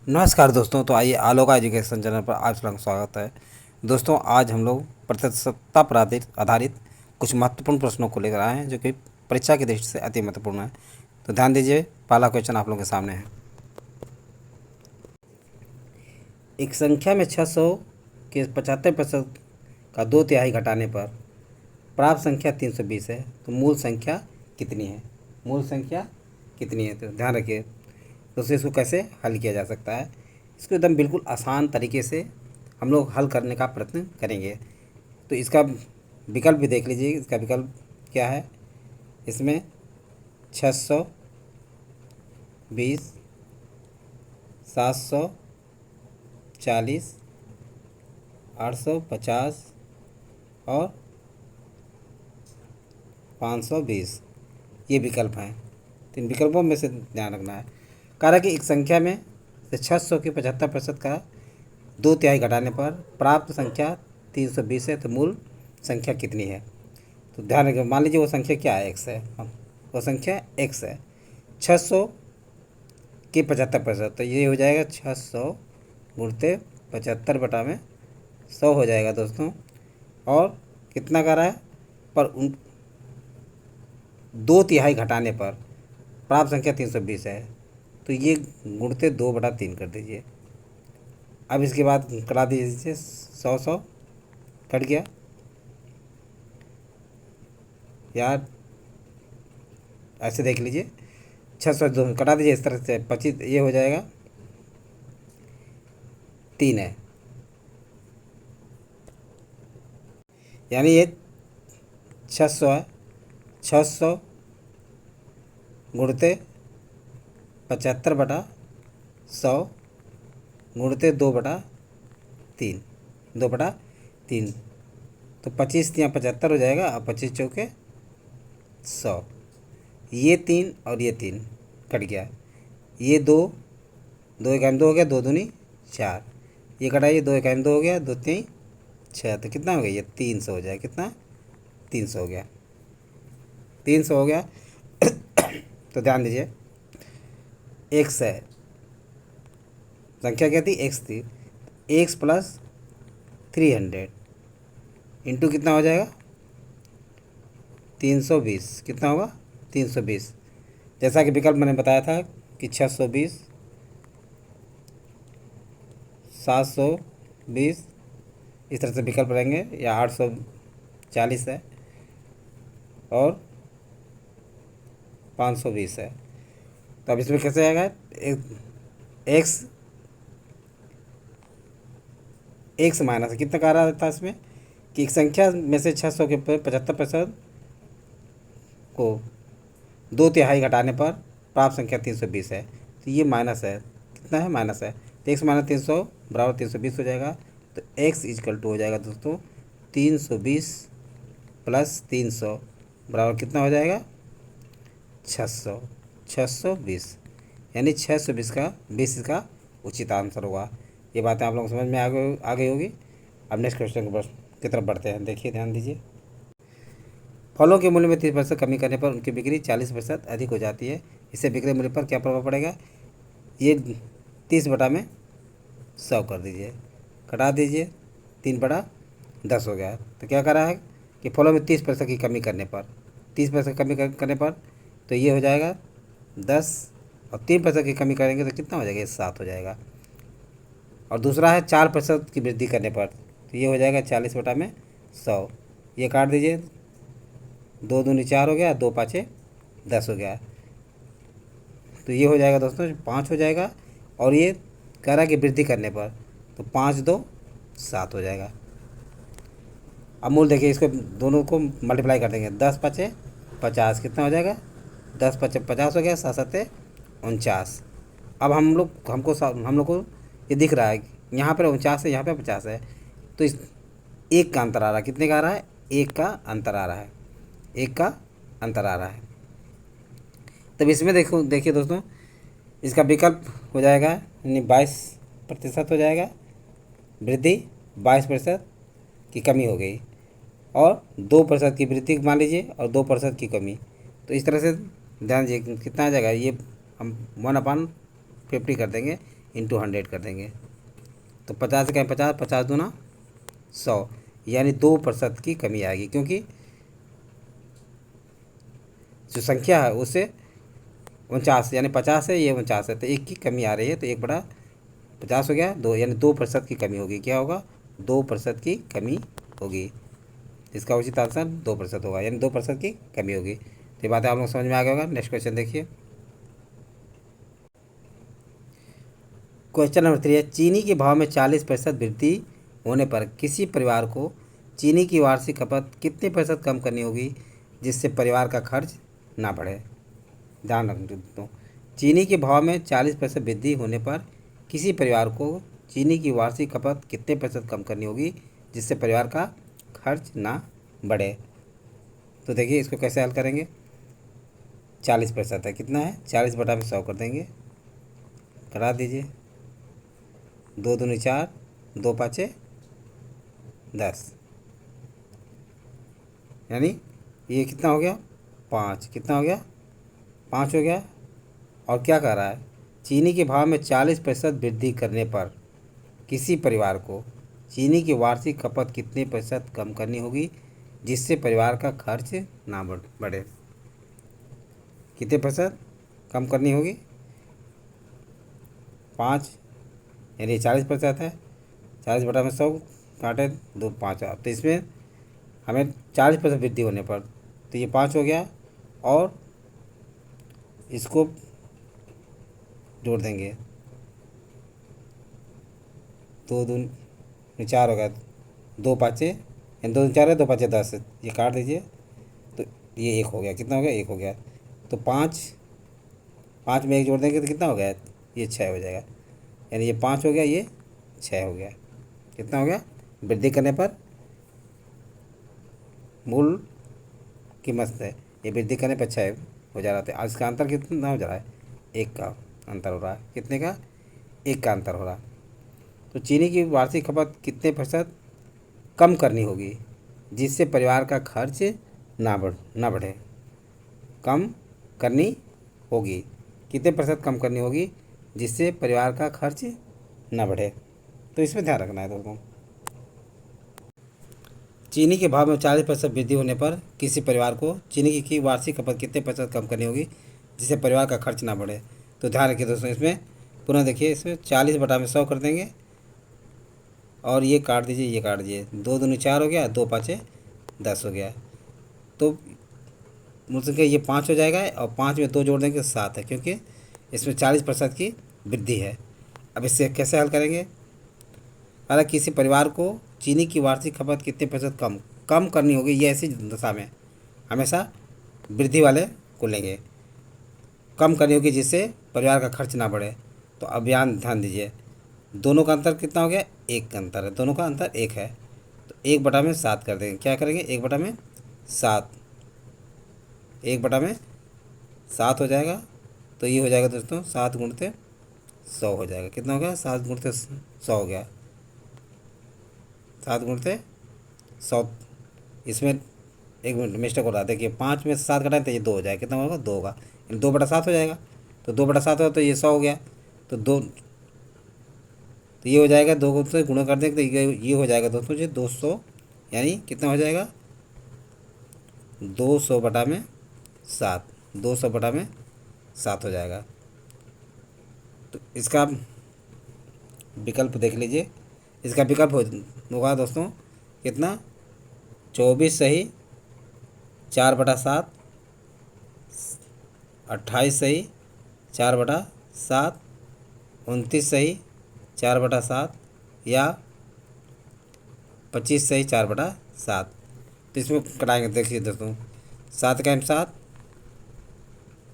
नमस्कार दोस्तों। तो आइए आलोका एजुकेशन चैनल पर आप सबका स्वागत है। दोस्तों आज हम लोग प्रतिशतता पर आधारित कुछ महत्वपूर्ण प्रश्नों को लेकर आए हैं जो कि परीक्षा की दृष्टि से अति महत्वपूर्ण है। तो ध्यान दीजिए, पहला क्वेश्चन आप लोगों के सामने है। एक संख्या में 600 के 75% का 2/3 घटाने पर प्राप्त संख्या 320 है। तो मूल संख्या कितनी है? मूल संख्या कितनी है? तो ध्यान रखिए दोस्तों, इसको कैसे हल किया जा सकता है। इसको एकदम बिल्कुल आसान तरीके से हम लोग हल करने का प्रयत्न करेंगे। तो इसका विकल्प भी देख लीजिए। इसका विकल्प क्या है? इसमें 620, 740, 850 और 520 ये विकल्प हैं। तो इन विकल्पों में से ध्यान रखना है। कारण कि एक संख्या में से 600 के 75% का 2/3 घटाने पर प्राप्त संख्या 320 है। तो मूल संख्या कितनी है? तो ध्यान रखिए, मान लीजिए वो संख्या क्या है? एक्स है। वो संख्या एक्स है। 600 के 75%, तो ये हो जाएगा 600 गुणते 75 बटा में 100 हो जाएगा दोस्तों। और कितना कर रहा है? पर उन 2/3 घटाने पर प्राप्त संख्या 320 है। तो ये गुणते 2/3 कर दीजिए। अब इसके बाद करा दीजिए 100 कट गया यार। ऐसे देख लीजिए, 600 दो कटा दीजिए इस तरह से, 25 ये हो जाएगा 3 है। यानी ये 600 है। 600 गुणते 75/100 गुणते 2/3, 2/3। तो 25 या 75 हो जाएगा। और 25 चौके 100। ये 3 और ये 3 कट गया। ये 2, 2 1 2 हो गया, 2 दूनी 4। ये कटाइए, 2 1 2 हो गया, 2 3 6। तो कितना हो गया? ये 300 हो जाएगा। कितना? 300 हो गया। 300 हो गया। तो ध्यान दीजिए, एक्स है, संख्या क्या थी? एक्स थी। एक्स प्लस 300 इंटू कितना हो जाएगा? 320। कितना होगा? 320। जैसा कि विकल्प मैंने बताया था कि 620, 720 इस तरह से विकल्प रहेंगे, या 840 है और 520 है। तो अब इसमें कैसे आएगा? एक्स एक्स माइनस कितना कह रहा था इसमें कि एक संख्या में से 600 के 75% को 2/3 घटाने पर प्राप्त संख्या 320 है। तो ये माइनस है। कितना है? माइनस है। तो एक्स माइनस 300 बराबर 320 हो जाएगा। तो एक्स इजकल टू हो जाएगा दोस्तों 320 प्लस 300 बराबर कितना हो जाएगा? 600। 620 यानी 620 का 20 का उचित आंसर होगा। ये बातें आप लोगों को समझ में आ गई होगी। अब नेक्स्ट क्वेश्चन की तरफ बढ़ते हैं। देखिए, ध्यान दीजिए। फलों के मूल्य में 30% कमी करने पर उनकी बिक्री 40% अधिक हो जाती है। इससे बिक्री मूल्य पर क्या प्रभाव पड़ेगा? ये 30/100 कर दीजिए, कटा दीजिए, 3/10 हो गया। तो क्या करा है कि फलों में 30% की कमी करने पर, 30% कमी करने पर तो ये हो जाएगा 10, और 3% की कमी करेंगे तो कितना हो जाएगा? ये 7 हो जाएगा। और दूसरा है 4% की वृद्धि करने पर, तो ये हो जाएगा 40/100। ये काट दीजिए, 2 दूनी 4 हो गया, 2 पाँचे 10 हो गया। तो ये हो जाएगा दोस्तों 5 हो जाएगा। और ये कह रहा है कि वृद्धि करने पर, तो 5 2 7 हो जाएगा। अब मूल देखिए, इसको दोनों को मल्टीप्लाई कर देंगे। 10 5 50 कितना हो जाएगा? 10 5 50 हो गया, 7 7 49। अब हम लोग को ये दिख रहा है यहाँ पर 49 है, यहाँ पे 50 है। तो इस एक का अंतर आ रहा है। कितने का आ रहा है? एक का अंतर आ रहा है। एक का अंतर आ रहा है। तब इसमें देखिए दोस्तों, इसका विकल्प हो जाएगा यानी 22% हो जाएगा। वृद्धि 22% की कमी हो गई, और 2% की वृद्धि मान लीजिए, और 2% की कमी। तो इस तरह से ध्यान दीजिए कितना आ जाएगा। ये हम 1/50 कर देंगे। इंटू 100 कर देंगे। तो 50 का 50, 50 दूना 100, यानी 2% की कमी आएगी, क्योंकि जो संख्या है उससे 49, यानी 50 है, ये 49 है, तो 1 की कमी आ रही है, तो 1/50 हो गया 2, यानी 2% की कमी होगी। क्या होगा? 2% की कमी होगी। इसका उचित आंसर 2% होगा, यानी 2% की कमी होगी। तो ये बात आप लोग समझ में आ गया होगा। नेक्स्ट क्वेश्चन देखिए। क्वेश्चन नंबर 3 है, चीनी के भाव में 40% वृद्धि होने पर किसी परिवार को चीनी की वार्षिक खपत कितने प्रतिशत कम करनी होगी जिससे परिवार का खर्च ना बढ़े? ध्यान रख दो, चीनी के भाव में 40% वृद्धि होने पर किसी परिवार को चीनी की वार्षिक खपत कितने प्रतिशत कम करनी होगी जिससे परिवार का खर्च ना बढ़े? तो देखिए इसको कैसे हल करेंगे। 40% है, कितना है? 40/100 कर देंगे, करा दीजिए। 2 दूनी 4, 2 पाँचे 10, यानी ये कितना हो गया? 5। कितना हो गया? 5 हो गया। और क्या कह रहा है? चीनी के भाव में 40% वृद्धि करने पर किसी परिवार को चीनी की वार्षिक खपत कितने प्रतिशत कम करनी होगी जिससे परिवार का खर्च ना बढ़े? कितने प्रतिशत कम करनी होगी? 5, यानी 40% है। 40/100 काटे 2, 5। तो इसमें हमें 40% वृद्धि होने पर, तो ये 5 हो गया, और इसको जोड़ देंगे, 2 दूनी 4 हो गया, 2 पाँचे, यानी 2 दूनी 4 है, 2 पाँचे 10, ये काट दीजिए, तो ये 1 हो गया। कितना हो गया? 1 हो गया। तो 5, 5 में 1 जोड़ देंगे तो कितना हो गया? ये 6 हो जाएगा, यानी ये 5 हो गया, ये 6 हो गया। कितना हो गया? वृद्धि करने पर मूल कीमत है, ये वृद्धि करने पर 6 हो जा रहा था। आज का अंतर कितना हो जा रहा है? 1 का अंतर हो रहा है। कितने का? 1 का अंतर हो रहा है। तो चीनी की वार्षिक खपत कितने प्रतिशत कम करनी होगी जिससे परिवार का खर्च ना बढ़े? कम करनी होगी, कितने प्रतिशत कम करनी होगी जिससे परिवार का खर्च ना बढ़े? तो इसमें ध्यान रखना है दोस्तों। चीनी के भाव में 40% वृद्धि होने पर किसी परिवार को चीनी की वार्षिक खपत कितने प्रतिशत कम करनी होगी जिससे परिवार का खर्च ना बढ़े? तो ध्यान रखिए दोस्तों, इसमें पुनः देखिए, इसमें 40/100 कर देंगे, और ये काट दीजिए, ये काट दीजिए, 2 दूनी 4 हो गया, 2 पाँचे 10 हो गया। तो मुझसे ये 5 हो जाएगा, और 5 में 2 जोड़ देंगे 7 है, क्योंकि इसमें 40% की वृद्धि है। अब इससे कैसे हल करेंगे? अगर किसी परिवार को चीनी की वार्षिक खपत कितने प्रतिशत कम करनी होगी, ये ऐसी दशा में हमेशा वृद्धि वाले को लेंगे, कम करनी होगी जिससे परिवार का खर्च ना बढ़े। तो अब यहाँ ध्यान दीजिए, दोनों का अंतर कितना हो गया? 1 का अंतर है, दोनों का अंतर 1 है, तो 1/7 कर देंगे। क्या करेंगे? 1/7, 1/7 हो जाएगा। तो ये हो जाएगा दोस्तों 7 × 100 हो जाएगा। कितना हो गया? 7 × 100 हो गया, 7 × 100। इसमें एक मिनट मिस्टेक हो रहा है, देखिए 5 में से 7 घटाएं तो ये 2 हो जाएगा। कितना होगा? 2 होगा, 2/7 हो जाएगा। तो 2/7 हो तो ये 100 हो गया। तो 2, तो ये हो जाएगा, 2 से गुणा कर देंगे तो ये हो जाएगा दोस्तों जी 200, यानी कितना हो जाएगा? 200/7, 200/7 हो जाएगा। तो इसका विकल्प देख लीजिए, इसका विकल्प होगा दोस्तों कितना? 24 सही 4/7, 28 सही 4/7, 29 सही 4/7, या 25 सही 4/7। तो इसमें कटाएंगे, देखिए दोस्तों, 7 का 7,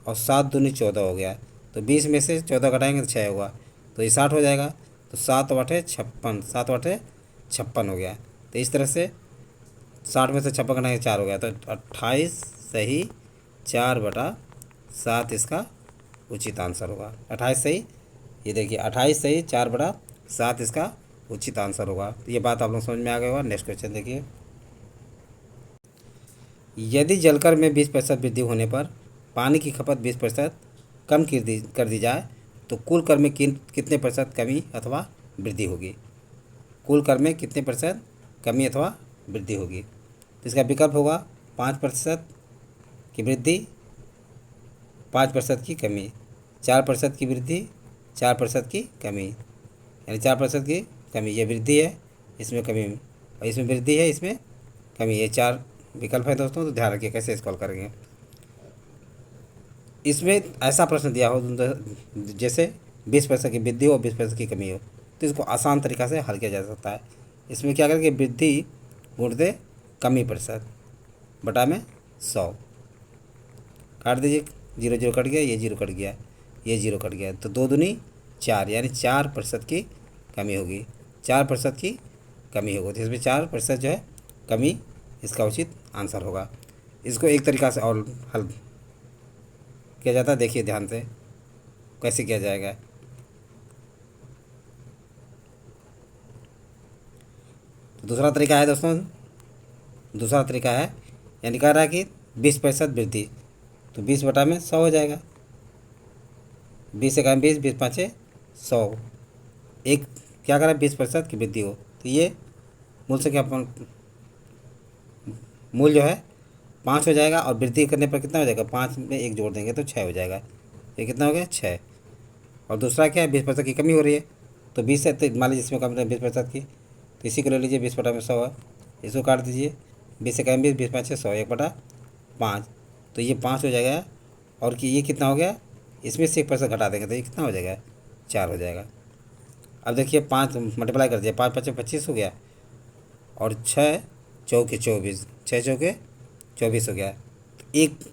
और 7 दूनी 14 हो गया। तो 20 में से 14 घटाएंगे तो 6 होगा, तो ये 60 हो जाएगा। तो 7/56, 7/56 हो गया। तो इस तरह से 60 में से 56 घटाएंगे 4 हो गया, तो 28 सही 4/7 इसका उचित आंसर होगा। 28 सही, ये देखिए 28 सही 4/7 इसका उचित आंसर होगा। तो ये बात आप लोग समझ में आ गया होगा। नेक्स्ट क्वेश्चन देखिए, यदि जलकर में 20% वृद्धि होने पर पानी की खपत 20% कम कर दी जाए तो कुल कर में कितने प्रतिशत कमी अथवा वृद्धि होगी। कुल कर में कितने प्रतिशत कमी अथवा वृद्धि होगी। तो इसका विकल्प होगा 5% की वृद्धि, 5% की कमी, 4% की वृद्धि, 4% की कमी, यानी 4% की कमी। ये वृद्धि है, इसमें कमी, और इसमें वृद्धि है, इसमें कमी। ये 4 विकल्प है दोस्तों, तो ध्यान रखिए कैसे इसको हल करेंगे। इसमें ऐसा प्रश्न दिया हो जैसे 20% की वृद्धि हो, 20% की कमी हो, तो इसको आसान तरीक़ा से हल किया जा सकता है। इसमें क्या करेंगे, वृद्धि गुणित कमी प्रतिशत बटा में 100, काट दीजिए, 0 0 कट गया, ये 0 कट गया, ये 0 कट गया, तो 2 दूनी 4, यानी 4% की कमी होगी। 4% की कमी होगी, तो इसमें 4% जो है कमी इसका उचित आंसर होगा। इसको एक तरीक़ा से और हल किया जाता है, देखिए ध्यान से कैसे किया जाएगा। तो दूसरा तरीका है दोस्तों, दूसरा तरीका है, यानी कह रहा है कि 20% वृद्धि, तो 20 बटा में 100 हो जाएगा। 20 एकाम 20, 20 पाँचे 100। एक क्या करा, 20% की वृद्धि हो, तो ये मूल से क्या मूल जो है 5 हो जाएगा, और वृद्धि करने पर कितना हो जाएगा, 5 में 1 जोड़ देंगे तो 6 हो जाएगा। ये कितना हो गया, 6। और दूसरा क्या है, 20% की कमी हो रही है, तो 20 है, तो मान लीजिए इसमें कम है 20% की, तो इसी को ले लीजिए, 20 बटा में 100 है, इसको काट दीजिए, 20 एकाम 20, 20 पाँचे 100, 1 बटा 5, तो ये 5 हो जाएगा। और कि ये कितना हो गया, इसमें से 1% घटा देंगे तो ये कितना हो जाएगा, 4 हो जाएगा। अब देखिए 5 मल्टीप्लाई कर दिया, 5 5 25 हो गया, और 6 चौके 24, 6 चौके 24 हो गया। तो 1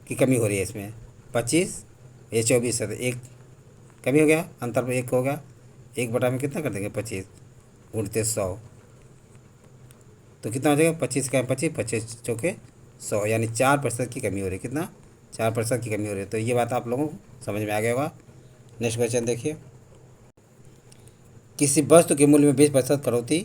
की कमी हो रही है इसमें, 25, ये 24 है, तो 1 कमी हो गया, अंतर में 1 होगा। 1 बटा में कितना कर देंगे, 25 गुणित 100, तो कितना हो जाएगा, 25 का 25, 25 चौके 100, यानी 4% की कमी हो रही है। कितना, 4% की कमी हो रही है। तो ये बात आप लोगों को समझ में आ गया होगा। नेक्स्ट क्वेश्चन देखिए, किसी वस्तु के मूल्य में 20% कटौती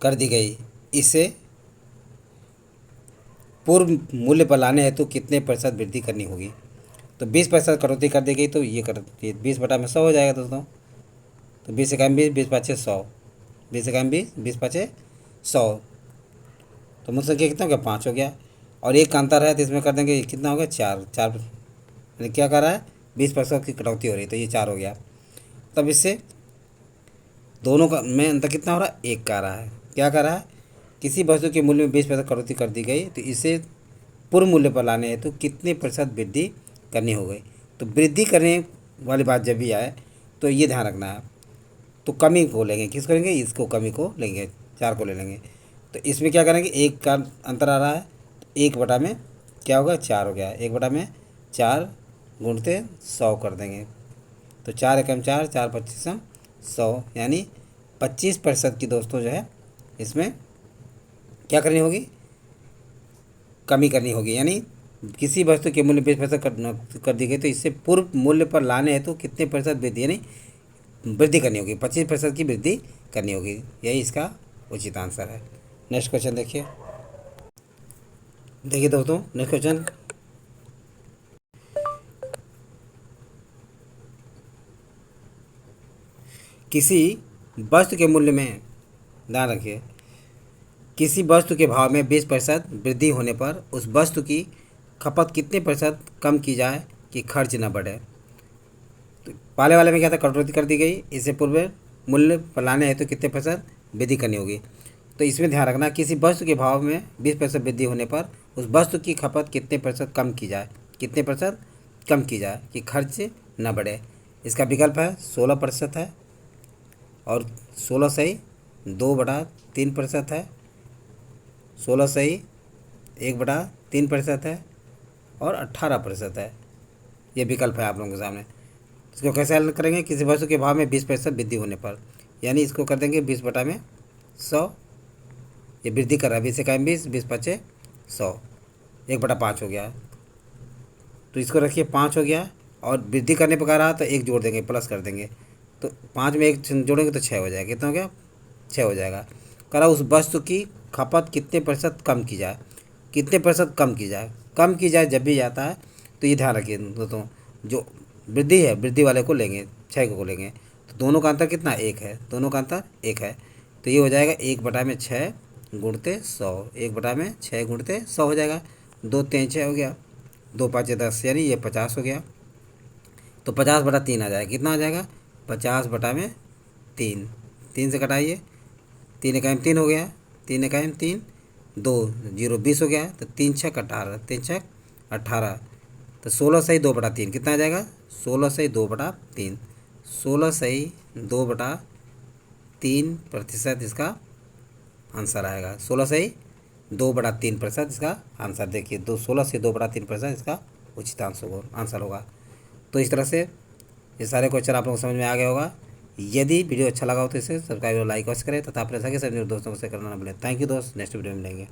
कर दी गई, इसे पूर्व मूल्य पर लाने हेतु कितने प्रतिशत वृद्धि करनी होगी। तो 20% कटौती कर दी गई, तो ये 20 बटा में 100 हो जाएगा दोस्तों। तो 20 एकाम 20, 20 पाँचे 100, 20 एकाम 20, 20 पाँचे 100, तो मुझसे कितना हो गया, 5 हो गया। और एक का अंतर है, तो इसमें कर देंगे, कितना हो गया, 4 4, यानी क्या कर रहा है, 20% की कटौती हो रही है, तो ये 4 हो गया। तब इससे दोनों का में अंतर कितना हो रहा है, 1 का आ रहा है। क्या कर रहा है, किसी वस्तु के मूल्य में 20% कटौती कर दी गई, तो इसे पूर्व मूल्य पर लाने हेतु कितने प्रतिशत वृद्धि करनी हो गई। तो वृद्धि करने वाली बात जब भी आए तो ये ध्यान रखना है, तो कमी को लेंगे, किस करेंगे, इसको कमी को लेंगे, 4 को ले लेंगे। तो इसमें क्या करेंगे, 1 का अंतर आ रहा है, 1 बटा में क्या होगा, 4 हो गया, 1 बटा में 4 गुणते 100 कर देंगे, तो 4 एकम 4, 4 25 100, यानी 25% की दोस्तों जो है इसमें क्या करनी होगी, कमी करनी होगी। यानी किसी वस्तु के मूल्य 20% कर दी गई, तो इससे पूर्व मूल्य पर लाने हेतु कितने प्रतिशत वृद्धि, यानी वृद्धि करनी होगी, 25% की वृद्धि करनी होगी। यही इसका उचित आंसर है। नेक्स्ट क्वेश्चन देखिए, देखिए दोस्तों नेक्स्ट क्वेश्चन, किसी वस्तु के मूल्य में, ध्यान रखिए, किसी वस्तु के भाव में 20% वृद्धि होने पर उस वस्तु की खपत कितने प्रतिशत कम की जाए कि खर्च न बढ़े। तो पहले वाले में क्या था, कटौती कर दी गई, इससे पूर्व मूल्य पर लाने हेतु कितने प्रतिशत वृद्धि करनी होगी। तो इसमें ध्यान रखना, किसी वस्तु के भाव में 20% वृद्धि होने पर उस वस्तु की खपत कितने प्रतिशत कम की जाए, कितने प्रतिशत कम की जाए कि खर्च न बढ़े। इसका विकल्प है 16% है, और 16 सही 2 बटा 3% है, 16 सही 1 बटा 3% है, और 18% है। ये विकल्प है आप लोगों के सामने। इसको कैसे हल करेंगे, किसी वस्तु के भाव में 20% वृद्धि होने पर, यानी इसको कर देंगे 20 बटा में 100, ये वृद्धि कर रहा है, 20 एकाम 20, 20 पचे 100, 1 बटा 5 हो गया, तो इसको रखिए 5 हो गया। और वृद्धि करने पर कह रहा तो 1 जोड़ देंगे, प्लस कर देंगे, तो 5 में 1 जोड़ेंगे तो 6 हो जाएगा। कितना हो गया, 6 हो जाएगा। कह रहा उस वस्तु की खपत कितने प्रतिशत कम की जाए, कितने प्रतिशत कम की जाए। कम की जाए जब भी जाता है तो ये ध्यान रखिए दोस्तों, जो वृद्धि है, वृद्धि वाले को लेंगे, 6 को लेंगे। तो दोनों का अंतर कितना, 1 है, दोनों का अंतर 1 है। तो ये हो जाएगा 1/6 गुणते 100, 1/6 गुणते 100 हो जाएगा। 2 3 6 हो गया, 2 5 10, यानी ये 50 हो गया। तो 50/3 आ जाएगा, कितना आ जाएगा, 50/3, 3 से घटाइए, 3 इकाई में 3 हो गया, 3 इकाई में 3, 2 0 20 हो गया। तो 3 छक 18, 3 छक 18, तो 16 सही 2/3 कितना आ जाएगा, 16 सही 2/3, 16 सही 2/3% इसका आंसर आएगा। 16 सही 2/3% इसका आंसर। देखिए 16 से 2/3% इसका उचित आंसर होगा। तो इस तरह से ये सारे क्वेश्चन आप लोगों को समझ में आ गया होगा। यदि वीडियो अच्छा लगा हो तो इसे सब्सक्राइब और लाइक अवश्य करें तथा अपने सगे सभी दोस्तों को शेयर करना ना भूलें। थैंक यू दोस्त, नेक्स्ट वीडियो में मिलेंगे।